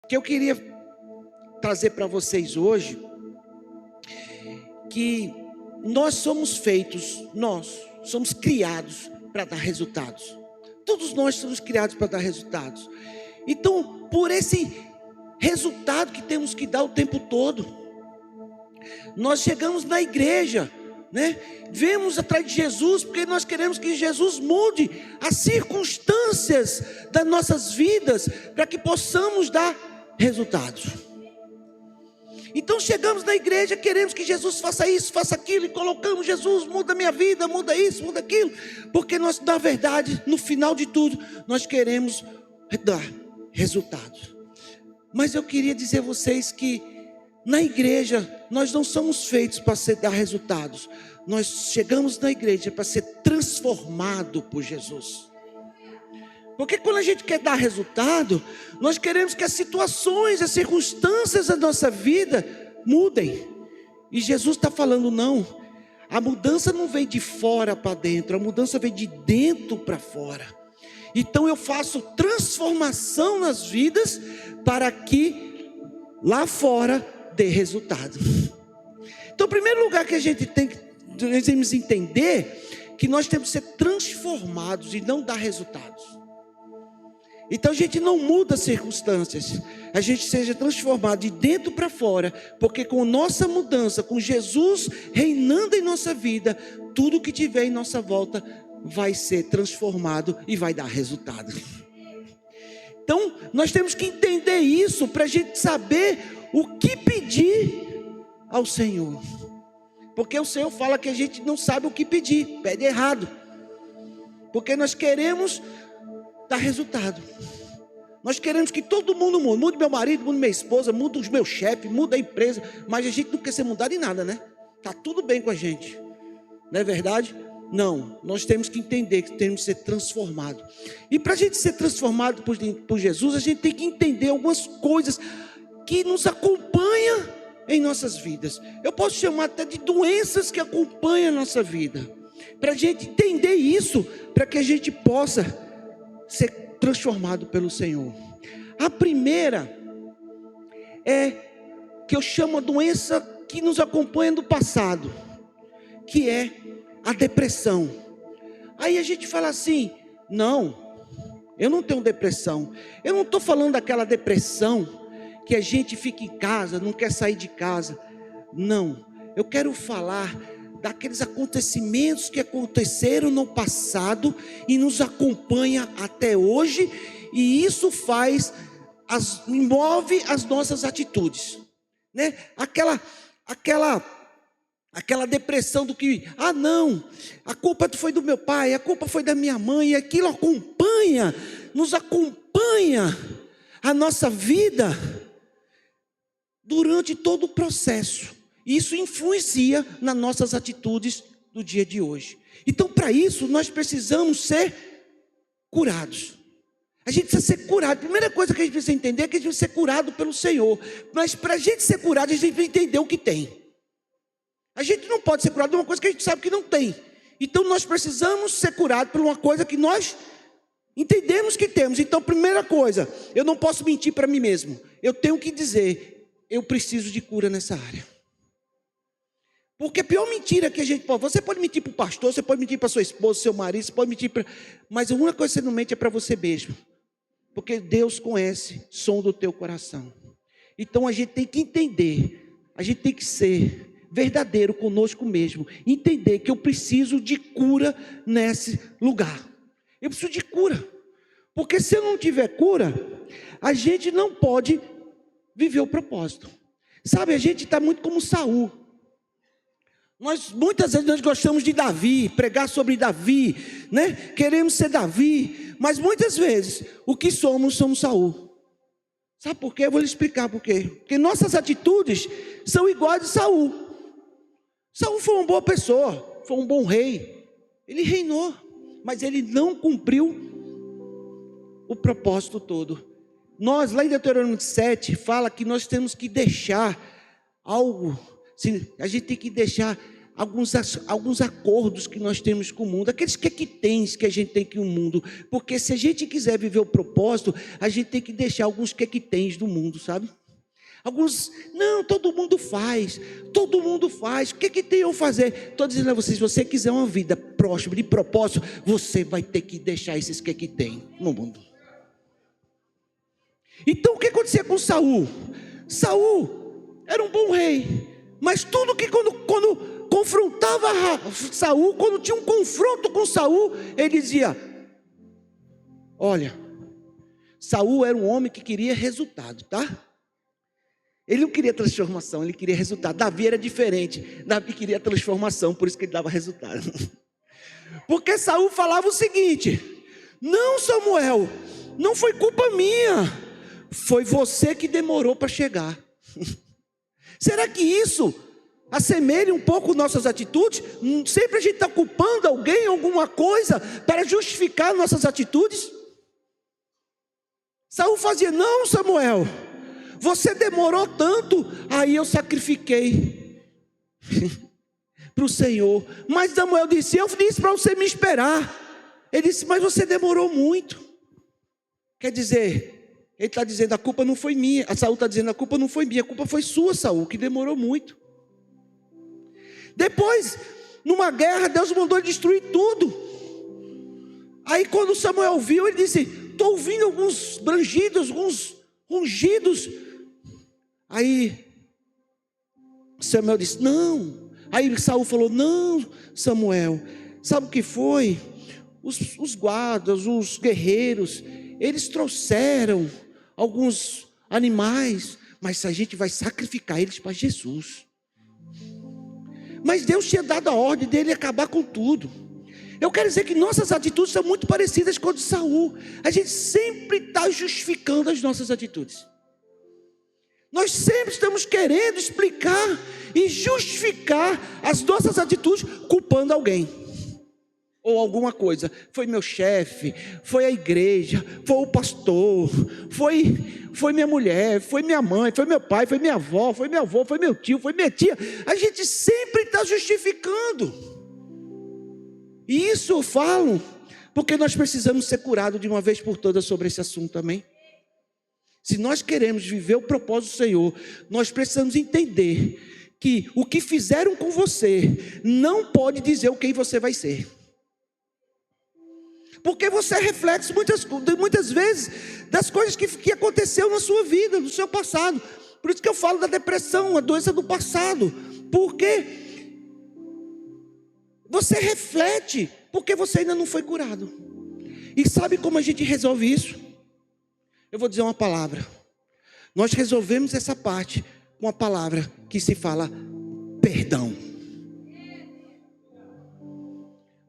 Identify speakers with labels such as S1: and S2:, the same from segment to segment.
S1: que eu queria trazer para vocês hoje, que nós somos criados para dar resultados. Todos nós somos criados para dar resultados. Então, por esse resultado que temos que dar o tempo todo, nós chegamos na igreja, vemos atrás de Jesus, porque nós queremos que Jesus mude as circunstâncias das nossas vidas, para que possamos dar resultados. Então chegamos na igreja, queremos que Jesus faça isso, faça aquilo, e colocamos: Jesus, muda minha vida, muda isso, muda aquilo, porque nós, na verdade, no final de tudo, nós queremos dar resultados. Mas eu queria dizer a vocês que na igreja nós não somos feitos para dar resultados. Nós chegamos na igreja para ser transformado por Jesus. Porque quando a gente quer dar resultado, nós queremos que as situações, as circunstâncias da nossa vida mudem. E Jesus está falando: não, a mudança não vem de fora para dentro, a mudança vem de dentro para fora. Então eu faço transformação nas vidas para que lá fora dê resultado. Então, o primeiro lugar que a gente temos que entender, que nós temos que ser transformados e não dar resultados. Então a gente não muda as circunstâncias, a gente seja transformado de dentro para fora, porque com nossa mudança, com Jesus reinando em nossa vida, tudo que tiver em nossa volta vai ser transformado e vai dar resultado. Então nós temos que entender isso para a gente saber o que pedir ao Senhor, porque o Senhor fala que a gente não sabe o que pedir, pede errado, porque nós queremos dar resultado. Nós queremos que todo mundo mude meu marido, mude minha esposa, mude os meus chefes, mude a empresa, mas a gente não quer ser mudado em nada, Está tudo bem com a gente, não é verdade? Não, nós temos que entender que temos que ser transformados. E para a gente ser transformado por Jesus, a gente tem que entender algumas coisas que nos acompanham em nossas vidas. Eu posso chamar até de doenças que acompanham a nossa vida, para a gente entender isso, para que a gente possa ser transformado pelo Senhor. A primeira é que eu chamo a doença que nos acompanha do passado, que é a depressão. Aí a gente fala assim: não, eu não tenho depressão. Eu não estou falando daquela depressão que a gente fica em casa, não quer sair de casa. Não, eu quero falar daqueles acontecimentos que aconteceram no passado e nos acompanha até hoje, e isso move as nossas atitudes, aquela depressão do que, não, a culpa foi do meu pai, a culpa foi da minha mãe, e aquilo nos acompanha a nossa vida durante todo o processo. Isso influencia nas nossas atitudes do dia de hoje. Então, para isso, nós precisamos ser curados. A gente precisa ser curado. A primeira coisa que a gente precisa entender é que a gente precisa ser curado pelo Senhor. Mas para a gente ser curado, a gente precisa entender o que tem. A gente não pode ser curado de uma coisa que a gente sabe que não tem. Então, nós precisamos ser curados por uma coisa que nós entendemos que temos. Então, primeira coisa, eu não posso mentir para mim mesmo. Eu tenho que dizer: eu preciso de cura nessa área. Porque a pior mentira que a gente pode... Você pode mentir para o pastor, você pode mentir para sua esposa, seu marido, você pode mentir para... Mas a única coisa que você não mente é para você mesmo. Porque Deus conhece o som do teu coração. Então a gente tem que entender, a gente tem que ser verdadeiro conosco mesmo. Entender que eu preciso de cura nesse lugar. Eu preciso de cura. Porque se eu não tiver cura, a gente não pode viver o propósito. Sabe, a gente está muito como Saul. Muitas vezes nós gostamos de Davi, pregar sobre Davi, queremos ser Davi, mas muitas vezes o que somos Saul. Sabe por quê? Eu vou lhe explicar por quê. Porque nossas atitudes são iguais a Saul. Saul foi uma boa pessoa, foi um bom rei, ele reinou, mas ele não cumpriu o propósito todo. Nós, lá em Deuteronômio 7, fala que nós temos que deixar algo. A gente tem que deixar alguns acordos que nós temos com o mundo, aqueles quequitens que a gente tem com o mundo, porque se a gente quiser viver o propósito, a gente tem que deixar alguns quequitens do mundo, sabe? Alguns, não, todo mundo faz, o que tem eu fazer? Estou dizendo a vocês, se você quiser uma vida próxima, de propósito, você vai ter que deixar esses que tem no mundo. Então o que acontecia com Saul? Saul era um bom rei, mas tudo que quando confrontava Saul, quando tinha um confronto com Saul, ele dizia, olha, Saul era um homem que queria resultado, tá? Ele não queria transformação, ele queria resultado. Davi era diferente, Davi queria transformação, por isso que ele dava resultado. Porque Saul falava o seguinte, não, Samuel, não foi culpa minha, foi você que demorou para chegar. Será que isso assemelha um pouco nossas atitudes? Sempre a gente está culpando alguém, alguma coisa, para justificar nossas atitudes? Saul fazia, não, Samuel, você demorou tanto, aí eu sacrifiquei para o Senhor. Mas Samuel disse, eu disse para você me esperar. Ele disse, mas você demorou muito. Quer dizer, ele está dizendo, a culpa não foi minha. A Saul está dizendo, a culpa não foi minha, a culpa foi sua, Saul, que demorou muito. Depois, numa guerra, Deus mandou destruir tudo. Aí quando Samuel viu, ele disse, estou ouvindo alguns brangidos, alguns rugidos. Aí Samuel disse, não. Aí Saul falou, não, Samuel, sabe o que foi? Os guardas, os guerreiros, eles trouxeram alguns animais, mas a gente vai sacrificar eles para Jesus. Mas Deus tinha dado a ordem dele acabar com tudo. Eu quero dizer que nossas atitudes são muito parecidas com a de Saul. A gente sempre está justificando as nossas atitudes. Nós sempre estamos querendo explicar e justificar as nossas atitudes culpando alguém ou alguma coisa. Foi meu chefe, foi a igreja, foi o pastor, foi minha mulher, foi minha mãe, foi meu pai, foi minha avó, foi meu avô, foi meu tio, foi minha tia. A gente sempre está justificando. E isso eu falo porque nós precisamos ser curados de uma vez por todas sobre esse assunto também. Se nós queremos viver o propósito do Senhor, nós precisamos entender que o que fizeram com você não pode dizer o quem você vai ser. Porque você é reflexo muitas vezes das coisas que aconteceu na sua vida, no seu passado. Por isso que eu falo da depressão, a doença do passado. Porque você reflete, porque você ainda não foi curado. E sabe como a gente resolve isso? Eu vou dizer uma palavra. Nós resolvemos essa parte com a palavra que se fala perdão.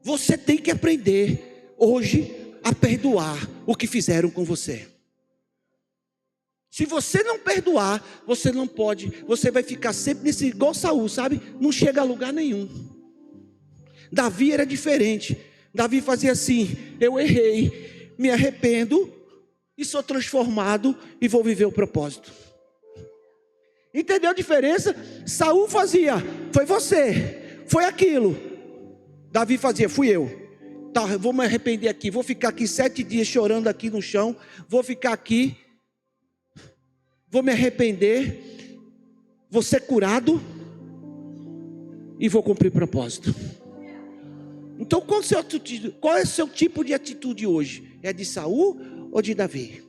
S1: Você tem que aprender hoje a perdoar o que fizeram com você. Se você não perdoar, você não pode, você vai ficar sempre nesse igual Saul, sabe? Não chega a lugar nenhum. Davi era diferente. Davi fazia assim, eu errei, me arrependo e sou transformado e vou viver o propósito. Entendeu a diferença? Saul fazia, foi você, foi aquilo. Davi fazia, fui eu. Tá, eu vou me arrepender aqui, vou ficar aqui 7 dias chorando aqui no chão, vou ficar aqui, vou me arrepender, vou ser curado e vou cumprir o propósito. Então qual é o seu tipo de atitude hoje? É de Saul ou de Davi?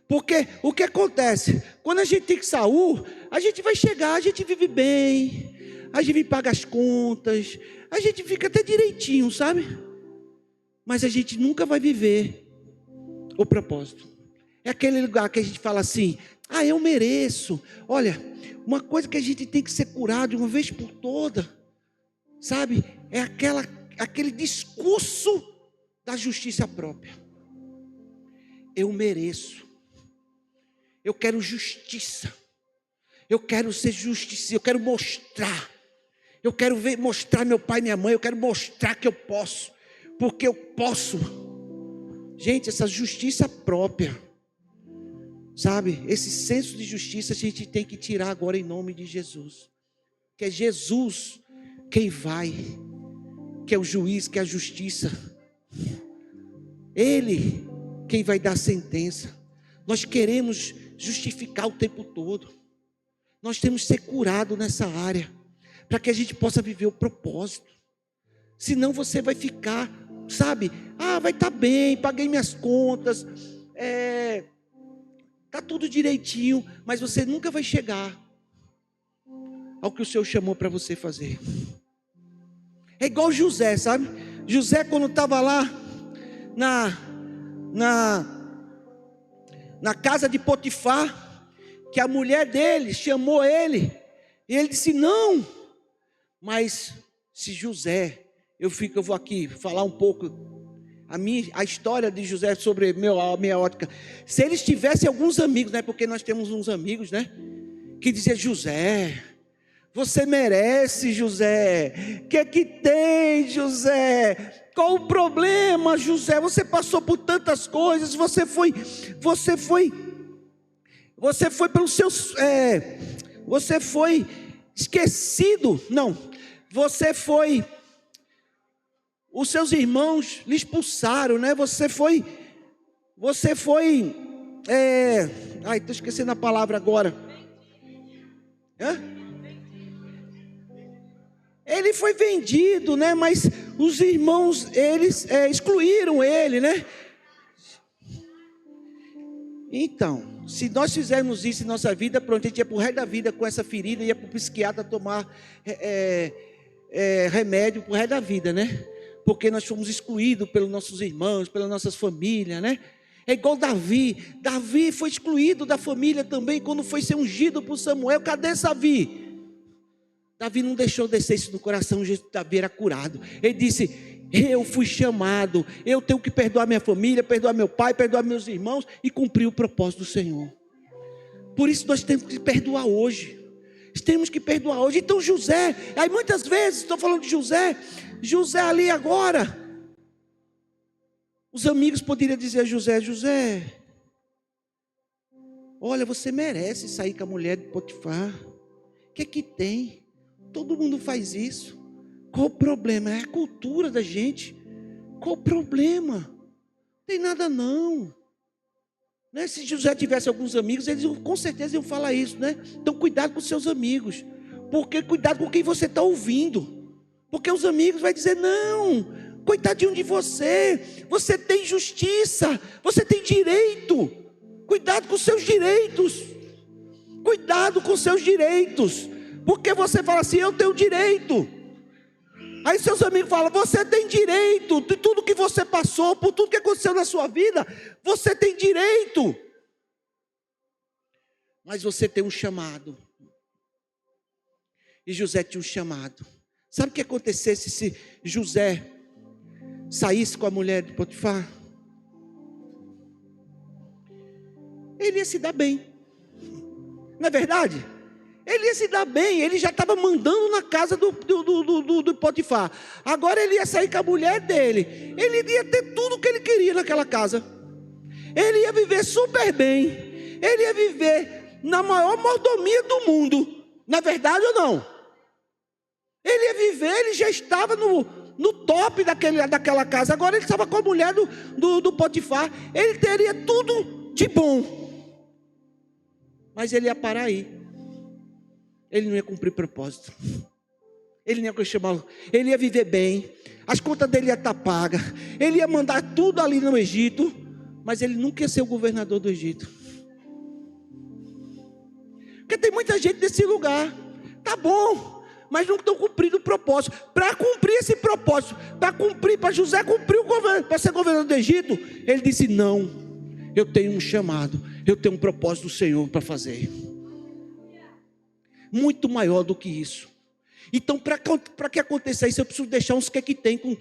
S1: Porque o que acontece? Quando a gente tem Saul, a gente vai chegar, a gente vive bem, a gente paga as contas, a gente fica até direitinho, sabe? Mas a gente nunca vai viver o propósito. É aquele lugar que a gente fala assim, eu mereço. Olha, uma coisa que a gente tem que ser curado de uma vez por toda, sabe? É aquele discurso da justiça própria. Eu mereço. Eu quero justiça. Eu quero ser justiça. Eu quero mostrar. Eu quero mostrar meu pai e minha mãe. Eu quero mostrar que eu posso. Porque eu posso. Gente, essa justiça própria, sabe? Esse senso de justiça a gente tem que tirar agora em nome de Jesus. Que é Jesus quem vai, que é o juiz, que é a justiça. Ele quem vai dar a sentença. Nós queremos justificar o tempo todo. Nós temos que ser curados nessa área, para que a gente possa viver o propósito. Senão você vai ficar, sabe, vai estar bem, paguei minhas contas, está tudo direitinho, mas você nunca vai chegar ao que o Senhor chamou para você fazer. É igual José, sabe? José, quando estava lá na casa de Potifar, que a mulher dele chamou ele, e ele disse: não, mas se José, eu vou aqui falar um pouco a história de José sobre a minha ótica. Se eles tivessem alguns amigos, né? Porque nós temos uns amigos, né? Que diziam: José, você merece, José. O que é que tem, José? Qual o problema, José? Você passou por tantas coisas. Você foi pelos seus, você foi esquecido. Não, os seus irmãos lhe expulsaram, né? Estou esquecendo a palavra agora. Ele foi vendido, né? Mas os irmãos, eles excluíram ele, né? Então, se nós fizermos isso em nossa vida, pronto, a gente ia para o resto da vida com essa ferida, ia para o psiquiatra tomar remédio para o resto da vida, né? Porque nós fomos excluídos pelos nossos irmãos, pelas nossas famílias, né? É igual Davi. Davi foi excluído da família também quando foi ser ungido por Samuel. Cadê Davi? Davi não deixou descer isso no coração. Davi era curado. Ele disse: eu fui chamado, eu tenho que perdoar minha família, perdoar meu pai, perdoar meus irmãos e cumprir o propósito do Senhor. Por isso nós temos que perdoar hoje. Temos que perdoar hoje. Então José, aí muitas vezes, estou falando de José ali agora, os amigos poderiam dizer a José, olha, você merece sair com a mulher de Potifar. O que é que tem? Todo mundo faz isso. Qual o problema? É a cultura da gente. Qual o problema? Não tem nada não. Né? Se José tivesse alguns amigos, eles com certeza iam falar isso, né? Então cuidado com os seus amigos. Porque cuidado com quem você está ouvindo. Porque os amigos vão dizer: não, coitadinho de você. Você tem justiça. Você tem direito. Cuidado com os seus direitos. Cuidado com os seus direitos. Porque você fala assim: eu tenho direito. Aí seus amigos falam: você tem direito, de tudo que você passou, por tudo que aconteceu na sua vida, você tem direito. Mas você tem um chamado. E José tinha um chamado. Sabe o que acontecesse se José saísse com a mulher de Potifar? Ele ia se dar bem. Não é verdade? Ele ia se dar bem, ele já estava mandando na casa do Potifar. Agora ele ia sair com a mulher dele. Ele ia ter tudo o que ele queria naquela casa. Ele ia viver super bem. Ele ia viver na maior mordomia do mundo. Na verdade ou não? Ele ia viver, ele já estava no top daquela casa. Agora ele estava com a mulher do Potifar. Ele teria tudo de bom. Mas ele ia parar aí. Ele não ia cumprir propósito. Ele não ia chamar. Ele ia viver bem. As contas dele iam estar pagas. Ele ia mandar tudo ali no Egito. Mas ele nunca ia ser o governador do Egito. Porque tem muita gente nesse lugar. Tá bom, mas não estão cumprindo o propósito. Para cumprir esse propósito, para José cumprir o governo, para ser governador do Egito, ele disse: não, eu tenho um chamado, eu tenho um propósito do Senhor para fazer. Muito maior do que isso. Então, para que aconteça isso, eu preciso deixar uns que tem com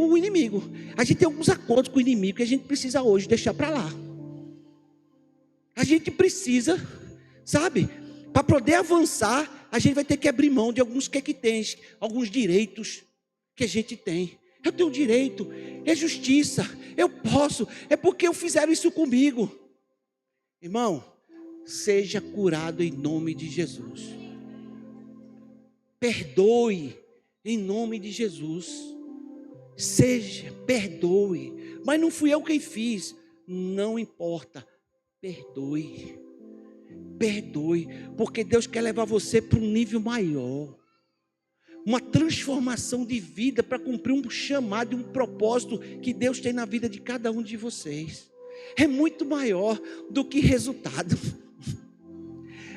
S1: o inimigo. A gente tem alguns acordos com o inimigo que a gente precisa hoje deixar para lá. A gente precisa, sabe, para poder avançar, a gente vai ter que abrir mão de alguns que tem, alguns direitos que a gente tem. Eu tenho direito, é justiça, eu posso, é porque fizeram isso comigo. Irmão, seja curado em nome de Jesus. Perdoe em nome de Jesus. Perdoe. Mas não fui eu quem fiz. Não importa. Perdoe. Perdoe. Porque Deus quer levar você para um nível maior. Uma transformação de vida para cumprir um chamado e um propósito que Deus tem na vida de cada um de vocês. É muito maior do que resultado.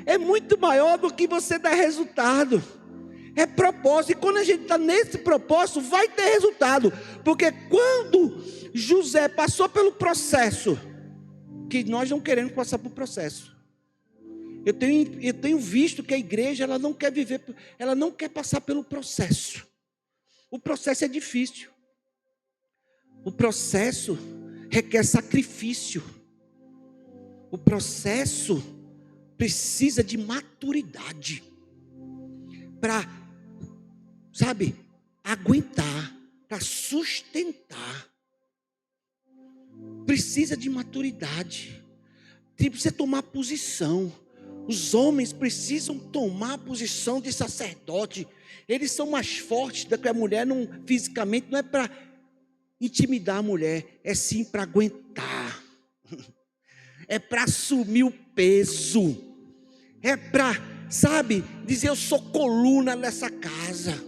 S1: É muito maior do que você dar resultado. É propósito. E quando a gente está nesse propósito, vai ter resultado. Porque quando José passou pelo processo, que nós não queremos passar por processo. Eu tenho visto que a igreja, ela não quer viver, ela não quer passar pelo processo. O processo é difícil. O processo requer sacrifício. O processo precisa de maturidade para, aguentar, para sustentar. Precisa de maturidade. Precisa tomar posição. Os homens precisam tomar a posição de sacerdote. Eles são mais fortes do que a mulher, fisicamente, não é para intimidar a mulher, é sim para aguentar. É para assumir o peso. É para, dizer eu sou coluna nessa casa.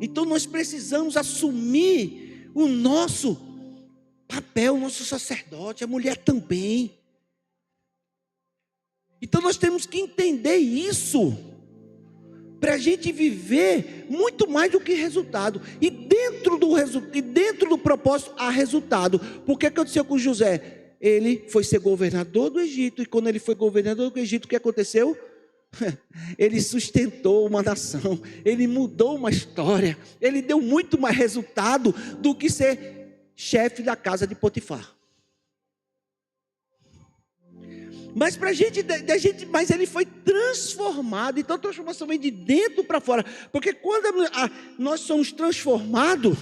S1: Então nós precisamos assumir o nosso papel, o nosso sacerdote, a mulher também. Então nós temos que entender isso, para a gente viver muito mais do que resultado. E dentro do propósito há resultado. Por que aconteceu com José? Ele foi ser governador do Egito, e quando ele foi governador do Egito, o que aconteceu? Ele sustentou uma nação, ele mudou uma história, ele deu muito mais resultado do que ser chefe da casa de Potifar. Mas mas ele foi transformado. Então a transformação vem de dentro para fora. Porque quando nós somos transformados,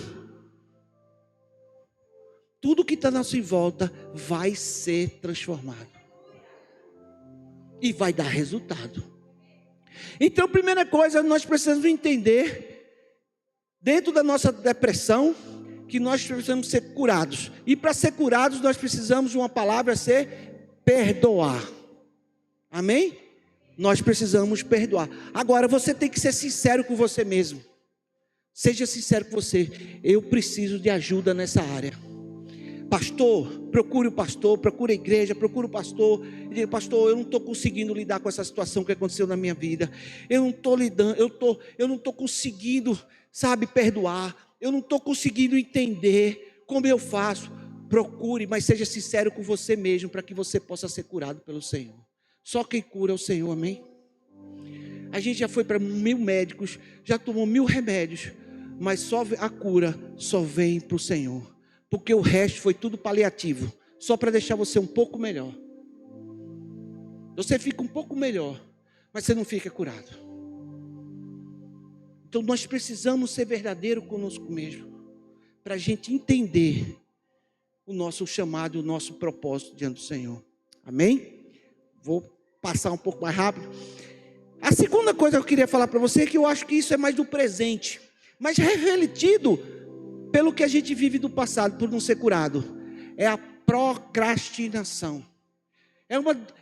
S1: tudo que está à nossa volta vai ser transformado. E vai dar resultado. Então, primeira coisa, nós precisamos entender, dentro da nossa depressão, que nós precisamos ser curados. E para ser curados, nós precisamos de uma palavra, ser perdoar. Amém? Nós precisamos perdoar. Agora você tem que ser sincero com você mesmo. Seja sincero com você. Eu preciso de ajuda nessa área. Pastor, procure o pastor, procure a igreja, procure o pastor. E diga, pastor, eu não estou conseguindo lidar com essa situação que aconteceu na minha vida. Eu não estou conseguindo, perdoar. Eu não estou conseguindo entender como eu faço. Procure, mas seja sincero com você mesmo, para que você possa ser curado pelo Senhor. Só quem cura é o Senhor, amém? A gente já foi para 1000 médicos, já tomou 1000 remédios, mas só a cura só vem para o Senhor, porque o resto foi tudo paliativo, só para deixar você um pouco melhor. Você fica um pouco melhor, mas você não fica curado. Então nós precisamos ser verdadeiros conosco mesmo, para a gente entender o nosso chamado, o nosso propósito diante do Senhor. Amém? Vou passar um pouco mais rápido. A segunda coisa que eu queria falar para você é que eu acho que isso é mais do presente, mas refletido pelo que a gente vive do passado, por não ser curado. É a procrastinação.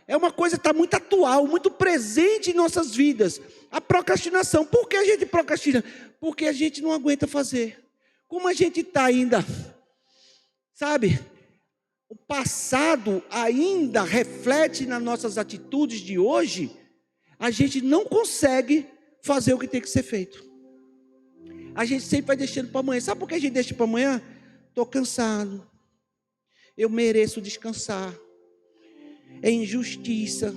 S1: É uma coisa que está muito atual, muito presente em nossas vidas. A procrastinação. Por que a gente procrastina? Porque a gente não aguenta fazer. Como a gente está ainda... o passado ainda reflete nas nossas atitudes de hoje, a gente não consegue fazer o que tem que ser feito. A gente sempre vai deixando para amanhã. Sabe por que a gente deixa para amanhã? Estou cansado. Eu mereço descansar. É injustiça.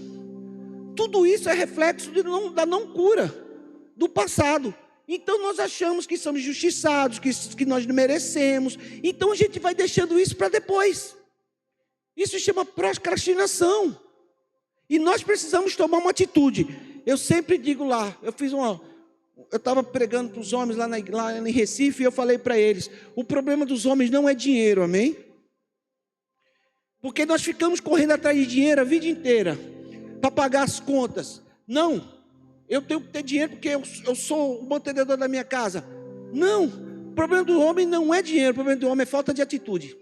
S1: Tudo isso é reflexo da não cura do passado. Então nós achamos que somos injustiçados, que nós não merecemos. Então a gente vai deixando isso para depois. Isso se chama procrastinação. E nós precisamos tomar uma atitude. Eu sempre digo lá, eu estava pregando para os homens lá em Recife, e eu falei para eles, o problema dos homens não é dinheiro, amém? Porque nós ficamos correndo atrás de dinheiro a vida inteira, para pagar as contas. Não. Eu tenho que ter dinheiro porque eu sou o mantenedor da minha casa. Não, o problema do homem não é dinheiro, o problema do homem é falta de atitude.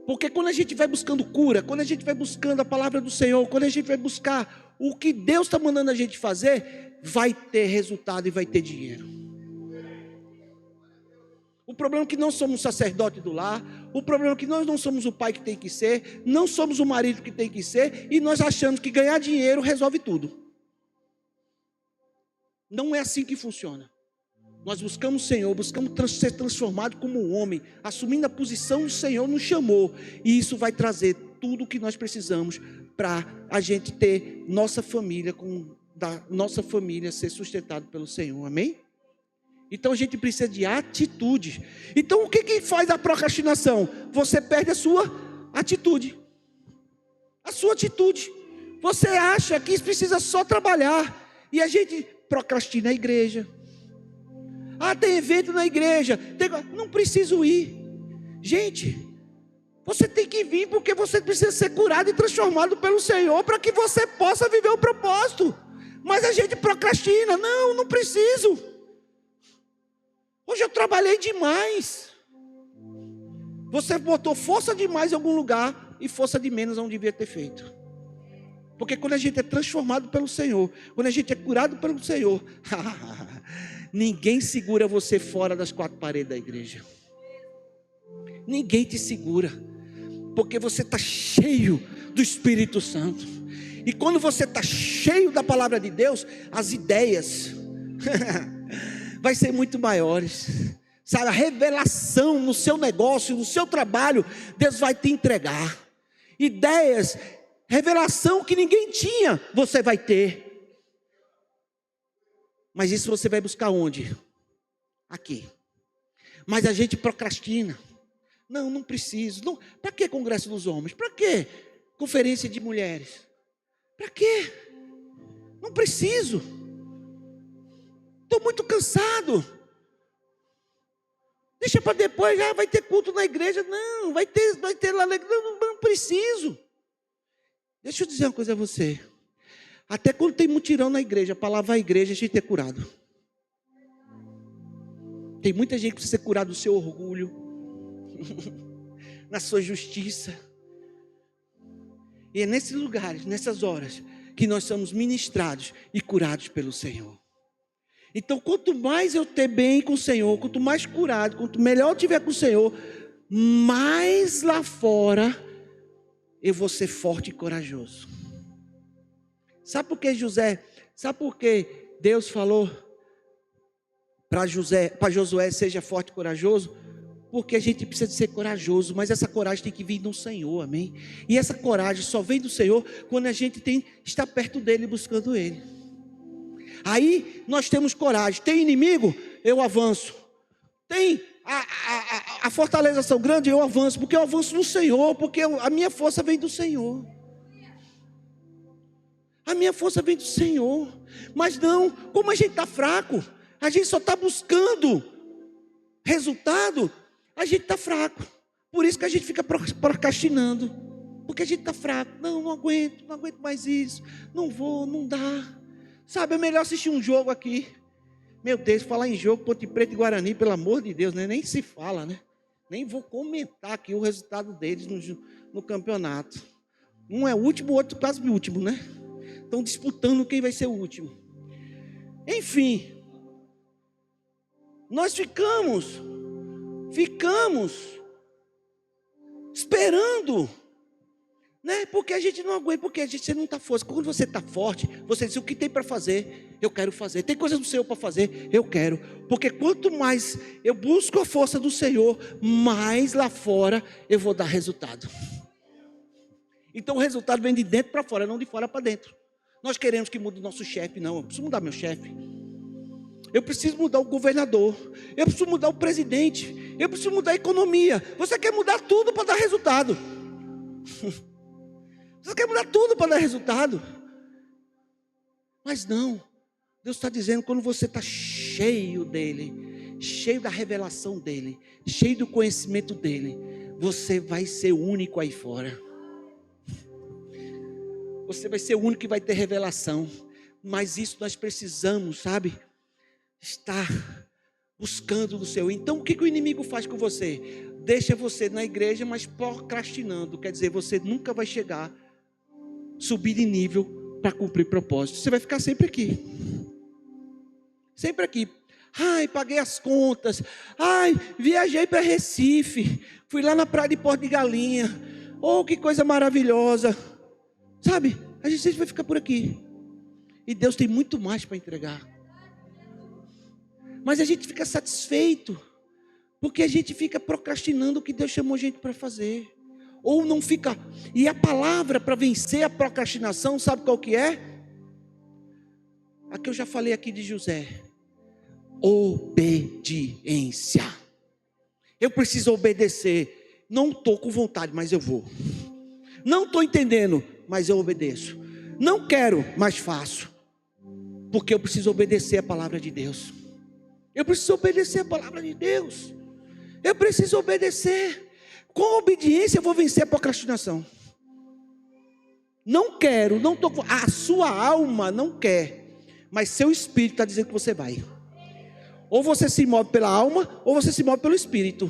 S1: Porque quando a gente vai buscando cura, quando a gente vai buscando a palavra do Senhor, quando a gente vai buscar o que Deus está mandando a gente fazer, vai ter resultado e vai ter dinheiro. O problema é que não somos sacerdote do lar, o problema é que nós não somos o pai que tem que ser, não somos o marido que tem que ser, e nós achamos que ganhar dinheiro resolve tudo. Não é assim que funciona. Nós buscamos o Senhor, buscamos ser transformado como um homem, assumindo a posição que o Senhor nos chamou, e isso vai trazer tudo o que nós precisamos para a gente ter nossa família, nossa família ser sustentada pelo Senhor, amém? Então a gente precisa de atitude. Então o que faz a procrastinação? Você perde a sua atitude. A sua atitude. Você acha que precisa só trabalhar, e a gente procrastina a igreja. Tem evento na igreja, não preciso ir. Gente, você tem que vir porque você precisa ser curado e transformado pelo Senhor para que você possa viver o propósito. Mas a gente procrastina. Não preciso. Hoje eu trabalhei demais. Você botou força demais em algum lugar e força de menos onde devia ter feito. Porque quando a gente é transformado pelo Senhor, quando a gente é curado pelo Senhor, ninguém segura você fora das quatro paredes da igreja. Ninguém te segura, porque você está cheio do Espírito Santo. E quando você está cheio da palavra de Deus, as ideias vai ser muito maiores. Sabe, a revelação no seu negócio, no seu trabalho, Deus vai te entregar. Ideias, revelação que ninguém tinha, você vai ter. Mas isso você vai buscar onde? Aqui. Mas a gente procrastina. Não preciso. Para que congresso dos homens? Para que conferência de mulheres? Para quê? Não preciso. Estou muito cansado. Deixa para depois, vai ter culto na igreja. Não, vai ter lá na igreja. Não preciso. Deixa eu dizer uma coisa a você. Até quando tem mutirão na igreja, a palavra a igreja, a gente é curado. Tem muita gente que precisa ser curada do seu orgulho, na sua justiça. E é nesses lugares, nessas horas, que nós somos ministrados e curados pelo Senhor. Então, quanto mais eu ter bem com o Senhor, quanto mais curado, quanto melhor eu tiver com o Senhor, mais lá fora eu vou ser forte e corajoso. Sabe por que Deus falou para Josué, seja forte e corajoso? Porque a gente precisa de ser corajoso, mas essa coragem tem que vir do Senhor, amém? E essa coragem só vem do Senhor quando a gente está perto dEle, buscando Ele. Aí nós temos coragem. Tem inimigo? Eu avanço. Tem a fortalezação grande? Eu avanço, porque eu avanço no Senhor, porque a minha força vem do Senhor. A minha força vem do Senhor. Mas não, como a gente está fraco, a gente só está buscando resultado, a gente está fraco. Por isso que a gente fica procrastinando. Porque a gente está fraco. Não aguento mais isso. Não vou, não dá. Sabe, é melhor assistir um jogo aqui. Meu Deus, falar em jogo, Ponte Preta e Guarani, pelo amor de Deus, né? Nem se fala, né? Nem vou comentar aqui o resultado deles no campeonato. Um é o último, o outro quase o último, né? Estão disputando quem vai ser o último. Enfim, nós ficamos esperando, né? Porque a gente não aguenta, porque você não está forte. Quando você está forte, você diz: o que tem para fazer? Eu quero fazer. Tem coisas do Senhor para fazer? Eu quero. Porque quanto mais eu busco a força do Senhor, mais lá fora eu vou dar resultado. Então o resultado vem de dentro para fora, não de fora para dentro. Nós queremos que mude o nosso chefe. Não, eu preciso mudar meu chefe. Eu preciso mudar o governador. Eu preciso mudar o presidente. Eu preciso mudar a economia. Você quer mudar tudo para dar resultado. Você quer mudar tudo para dar resultado. Mas não. Deus está dizendo, quando você está cheio dEle, cheio da revelação dEle, cheio do conhecimento dEle, você vai ser único aí fora. Você vai ser o único que vai ter revelação. Mas isso nós precisamos, sabe? Estar buscando do Senhor. Então o que o inimigo faz com você? Deixa você na igreja, mas procrastinando. Quer dizer, você nunca vai chegar, subir de nível para cumprir propósito. Você vai ficar sempre aqui. Sempre aqui. Ai, paguei as contas. Ai, viajei para Recife. Fui lá na praia de Porto de Galinha. Oh, que coisa maravilhosa. Sabe? A gente sempre vai ficar por aqui. E Deus tem muito mais para entregar. Mas a gente fica satisfeito. Porque a gente fica procrastinando o que Deus chamou a gente para fazer. Ou não fica. E a palavra para vencer a procrastinação, sabe qual que é? A que eu já falei aqui de José. Obediência. Eu preciso obedecer. Não estou com vontade, mas eu vou. Não estou entendendo, mas eu obedeço. Não quero, mas faço. Porque eu preciso obedecer a palavra de Deus. Eu preciso obedecer a palavra de Deus. Eu preciso obedecer. Com obediência eu vou vencer a procrastinação. Não quero, não estou. A sua alma não quer, mas seu espírito está dizendo que você vai. Ou você se move pela alma, ou você se move pelo espírito.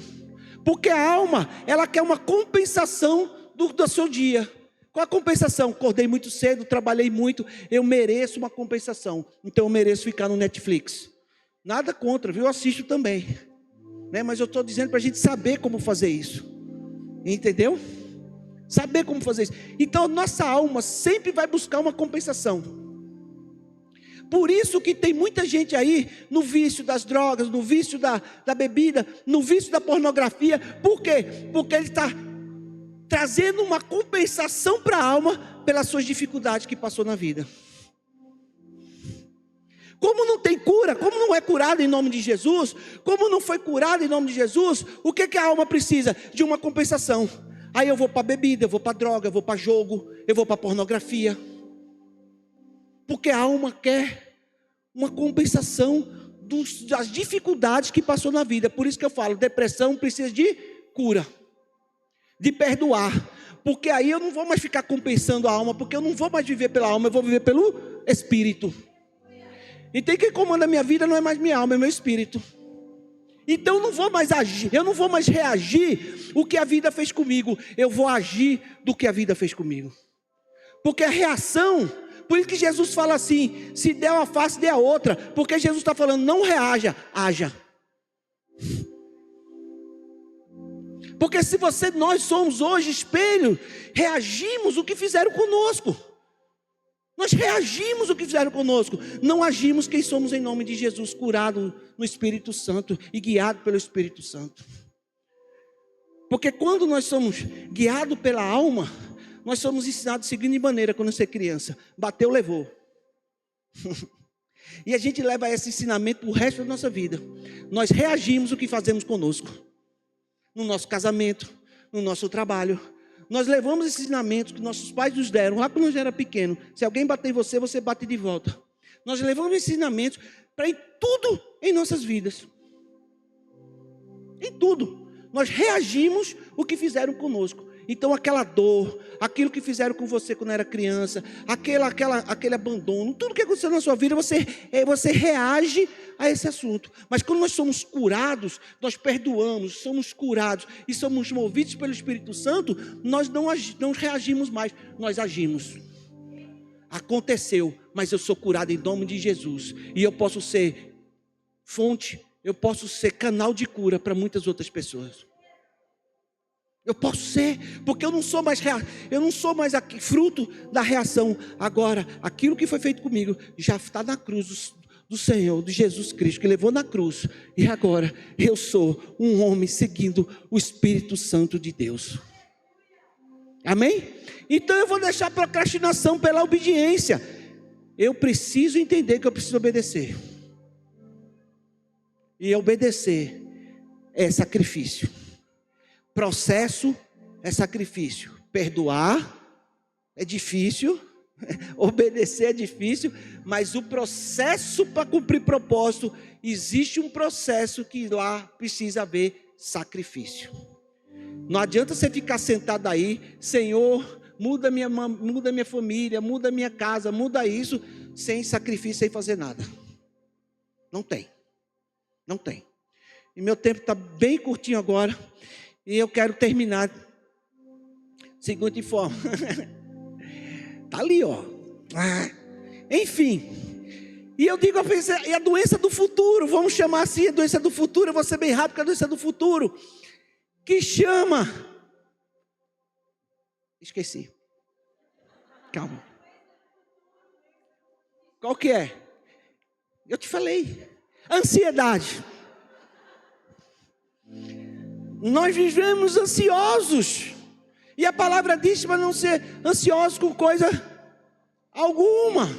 S1: Porque a alma, ela quer uma compensação do seu dia. Qual a compensação? Acordei muito cedo, trabalhei muito, eu mereço uma compensação. Então eu mereço ficar no Netflix. Nada contra, viu? Eu assisto também. Né? Mas eu estou dizendo para a gente saber como fazer isso. Entendeu? Saber como fazer isso. Então nossa alma sempre vai buscar uma compensação. Por isso que tem muita gente aí no vício das drogas, no vício da bebida, no vício da pornografia. Por quê? Porque ele está trazendo uma compensação para a alma pelas suas dificuldades que passou na vida. Como não tem cura, como não é curado em nome de Jesus, como não foi curado em nome de Jesus, o que a alma precisa? De uma compensação. Aí eu vou para bebida, eu vou para droga, eu vou para jogo, eu vou para pornografia. Porque a alma quer uma compensação das dificuldades que passou na vida. Por isso que eu falo, depressão precisa de cura, de perdoar. Porque aí eu não vou mais ficar compensando a alma, porque eu não vou mais viver pela alma, eu vou viver pelo Espírito. Então quem comanda a minha vida não é mais minha alma, é meu espírito. Então eu não vou mais agir, eu não vou mais reagir o que a vida fez comigo. Eu vou agir do que a vida fez comigo. Porque a reação, por isso que Jesus fala assim, se der uma face, dê a outra. Porque Jesus está falando, não reaja, haja. Porque se nós somos hoje espelho, reagimos o que fizeram conosco. Nós reagimos o que fizeram conosco. Não agimos quem somos em nome de Jesus, curado no Espírito Santo e guiado pelo Espírito Santo. Porque quando nós somos guiados pela alma, nós somos ensinados da seguinte maneira quando você é criança. Bateu, levou. E a gente leva esse ensinamento para o resto da nossa vida. Nós reagimos o que fazemos conosco. No nosso casamento, no nosso trabalho. Nós levamos esses ensinamentos que nossos pais nos deram, lá quando a gente era pequeno. Se alguém bater em você, você bate de volta. Nós levamos esses ensinamentos para em tudo em nossas vidas. Em tudo. Nós reagimos o que fizeram conosco. Então aquela dor, aquilo que fizeram com você quando era criança, aquele abandono, tudo que aconteceu na sua vida, você reage a esse assunto. Mas quando nós somos curados, nós perdoamos, somos curados e somos movidos pelo Espírito Santo, nós não reagimos mais, nós agimos. Aconteceu, mas eu sou curado em nome de Jesus. E eu posso ser fonte, eu posso ser canal de cura para muitas outras pessoas. Eu posso ser, porque eu não sou mais aqui, fruto da reação. Agora, aquilo que foi feito comigo já está na cruz do Senhor, de Jesus Cristo, que levou na cruz. E agora eu sou um homem seguindo o Espírito Santo de Deus. Amém? Então eu vou deixar a procrastinação pela obediência. Eu preciso entender que eu preciso obedecer. E obedecer é sacrifício. Processo é sacrifício. Perdoar é difícil. Obedecer é difícil. Mas o processo para cumprir propósito, existe um processo que lá precisa haver sacrifício. Não adianta você ficar sentado aí, Senhor, muda minha família, muda minha casa, muda isso, sem sacrifício, sem fazer nada. Não tem. Não tem. E meu tempo está bem curtinho agora, e eu quero terminar da seguinte forma. Está ali, ó. Enfim. E eu digo, é a doença do futuro, vamos chamar assim, a doença do futuro, eu vou ser bem rápido, porque é a doença do futuro, que chama, esqueci, calma, qual que é? Eu te falei, ansiedade. Nós vivemos ansiosos, e a palavra diz para não ser ansiosos com coisa alguma.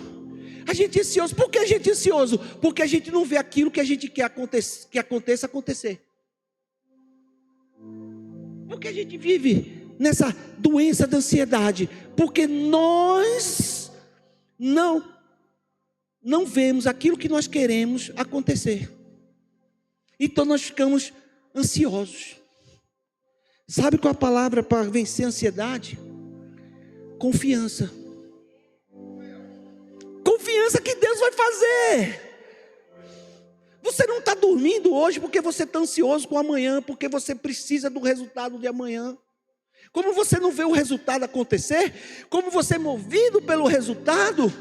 S1: A gente é ansioso. Por que a gente é ansioso? Porque a gente não vê aquilo que a gente quer que aconteça acontecer. Porque a gente vive nessa doença da ansiedade? Porque nós não vemos aquilo que nós queremos acontecer. Então nós ficamos ansiosos. Sabe qual é a palavra para vencer a ansiedade? Confiança. Confiança que Deus vai fazer. Você não está dormindo hoje porque você está ansioso com amanhã, porque você precisa do resultado de amanhã. Como você não vê o resultado acontecer, como você é movido pelo resultado,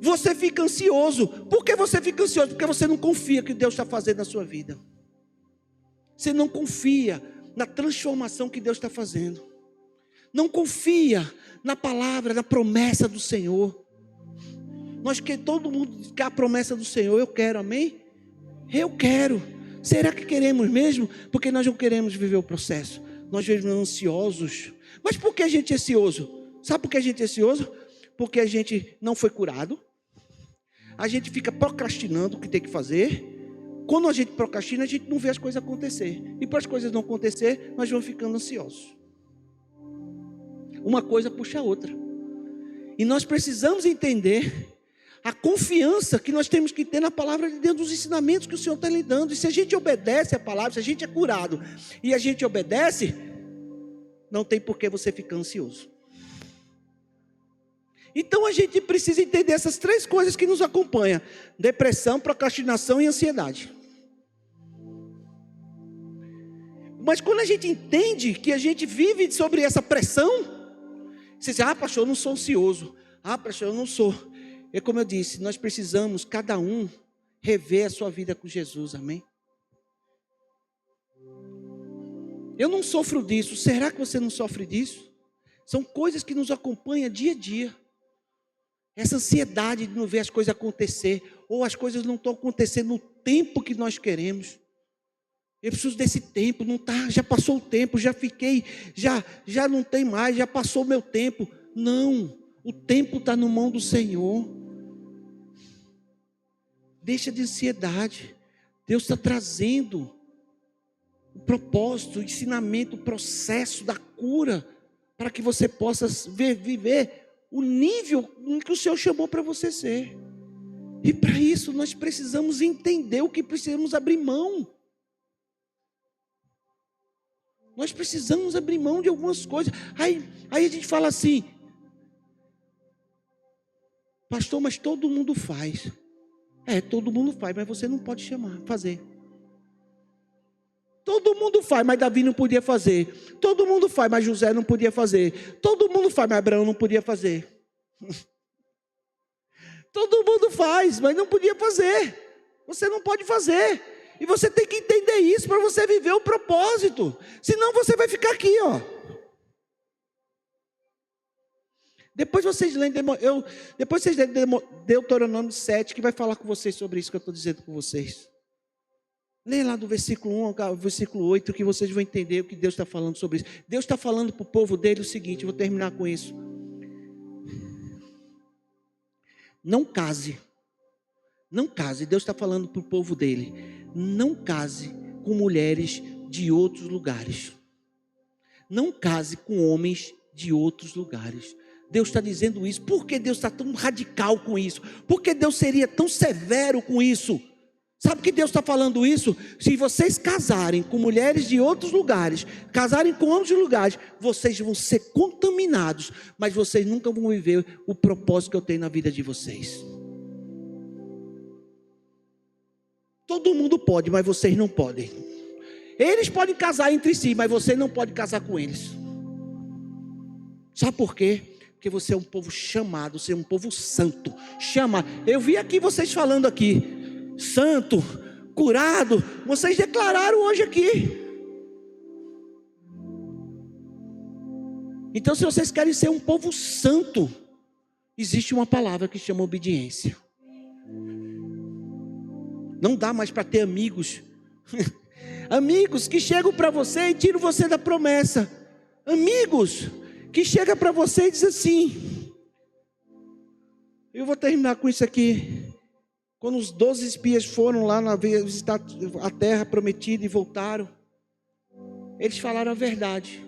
S1: você fica ansioso. Por que você fica ansioso? Porque você não confia que Deus está fazendo na sua vida. Você não confia na transformação que Deus está fazendo. Não confia na palavra, na promessa do Senhor. Todo mundo quer a promessa do Senhor. Eu quero, amém? Eu quero. Será que queremos mesmo? Porque nós não queremos viver o processo. Nós vivemos ansiosos. Mas por que a gente é ansioso? Sabe por que a gente é ansioso? Porque a gente não foi curado. A gente fica procrastinando o que tem que fazer. Quando a gente procrastina, a gente não vê as coisas acontecer. E para as coisas não acontecer, nós vamos ficando ansiosos. Uma coisa puxa a outra. E nós precisamos entender a confiança que nós temos que ter na palavra de Deus, dos ensinamentos que o Senhor está lhe dando. E se a gente obedece a palavra, se a gente é curado e a gente obedece, não tem por que você ficar ansioso. Então a gente precisa entender essas três coisas que nos acompanham: depressão, procrastinação e ansiedade. Mas quando a gente entende que a gente vive sobre essa pressão, você diz: pastor, eu não sou ansioso. Pastor, eu não sou. É como eu disse, nós precisamos, cada um, rever a sua vida com Jesus, amém? Eu não sofro disso. Será que você não sofre disso? São coisas que nos acompanham dia a dia. Essa ansiedade de não ver as coisas acontecer, ou as coisas não estão acontecendo no tempo que nós queremos. Eu preciso desse tempo, não tá, já passou o tempo, já fiquei, já não tem mais, já passou o meu tempo. Não, o tempo está na mão do Senhor. Deixa de ansiedade. Deus está trazendo o propósito, o ensinamento, o processo da cura, para que você possa viver o nível em que o Senhor chamou para você ser. E para isso nós precisamos entender o que precisamos abrir mão. Nós precisamos abrir mão de algumas coisas. Aí a gente fala assim: pastor, mas todo mundo faz. Todo mundo faz, mas você não pode fazer. Todo mundo faz, mas Davi não podia fazer. Todo mundo faz, mas José não podia fazer. Todo mundo faz, mas Abraão não podia fazer. Todo mundo faz, mas não podia fazer. Você não pode fazer. E você tem que entender isso para você viver o propósito. Senão você vai ficar aqui, ó. Depois vocês leem Deuteronômio 7, que vai falar com vocês sobre isso que eu estou dizendo com vocês. Leia lá do versículo 1 ao versículo 8, que vocês vão entender o que Deus está falando sobre isso. Deus está falando para o povo dele o seguinte, vou terminar com isso. Não case. Não case. Deus está falando para o povo dele. Não case com mulheres de outros lugares. Não case com homens de outros lugares. Deus está dizendo isso. Por que Deus está tão radical com isso? Por que Deus seria tão severo com isso? Sabe que Deus está falando isso? Se vocês casarem com mulheres de outros lugares, casarem com homens de lugares, vocês vão ser contaminados, mas vocês nunca vão viver o propósito que eu tenho na vida de vocês. Todo mundo pode, mas vocês não podem. Eles podem casar entre si, mas você não pode casar com eles. Sabe por quê? Porque você é um povo chamado, você é um povo santo. Chama. Eu vi aqui vocês falando aqui. Santo, curado, vocês declararam hoje aqui. Então, se vocês querem ser um povo santo, existe uma palavra que chama obediência. Não dá mais para ter amigos amigos que chegam para você e tiram você da promessa. Amigos que chegam para você e dizem assim, eu vou terminar com isso aqui. Quando os 12 espias foram lá visitar a terra prometida e voltaram, eles falaram a verdade.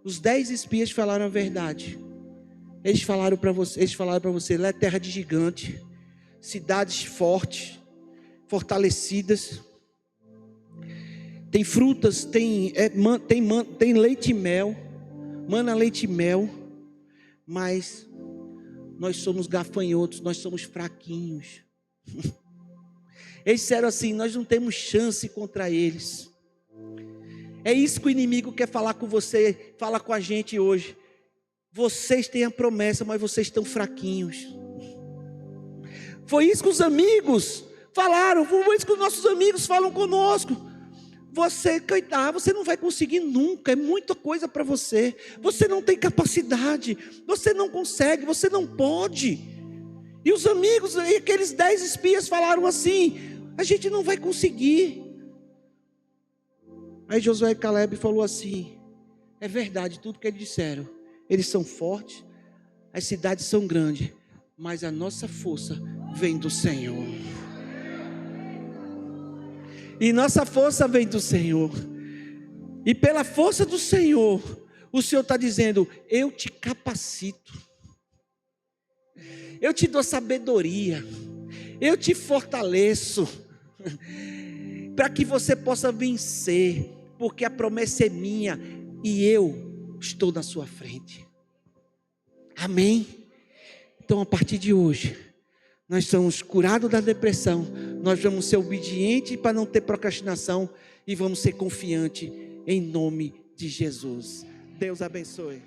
S1: Os 10 espias falaram a verdade. Eles falaram para você, lá é terra de gigante, cidades fortes, fortalecidas, tem frutas, tem leite e mel, mana, leite e mel, mas nós somos gafanhotos, nós somos fraquinhos. Eles disseram assim, nós não temos chance contra eles. É isso que o inimigo quer falar com você, fala com a gente hoje. Vocês têm a promessa, mas vocês estão fraquinhos. Foi isso que os amigos falaram, foi isso que os nossos amigos falam conosco. Você, coitado, você não vai conseguir nunca, é muita coisa para você. Você não tem capacidade, você não consegue, você não pode. E os amigos, e aqueles 10 espias falaram assim, a gente não vai conseguir. Aí Josué e Caleb falou assim, é verdade tudo que eles disseram. Eles são fortes, as cidades são grandes, mas a nossa força vem do Senhor. E nossa força vem do Senhor. E pela força do Senhor, o Senhor está dizendo, eu te capacito. Eu te dou sabedoria, eu te fortaleço, para que você possa vencer, porque a promessa é minha e eu estou na sua frente. Amém? Então, a partir de hoje, nós somos curados da depressão, nós vamos ser obedientes para não ter procrastinação e vamos ser confiantes em nome de Jesus. Deus abençoe.